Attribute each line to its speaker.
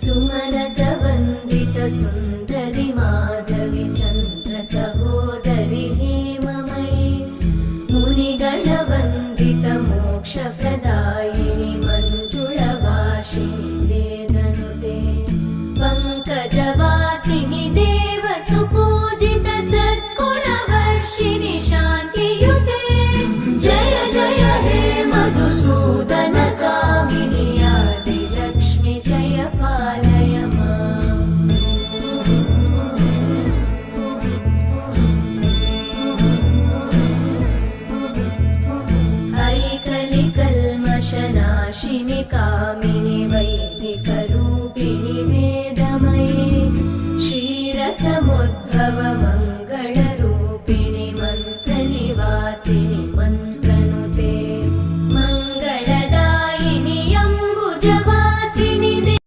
Speaker 1: सुमनसवन्दित सुन्दरि माधवि चन्द्र सहोदरि हेममयि मुनिगणवन्दित मोक्षप्रदायिनि मञ्जुळभाषिणि वेदनुते पङ्कजवासिनि देव सुपूजित सद्गुणवर्षिणि शान्तियुते जय जय हे मधुसूदन कामिनि आदिलक्ष्मि जय पालय माम्। ऐकलिकल्मषनाशिनि कामिनि वै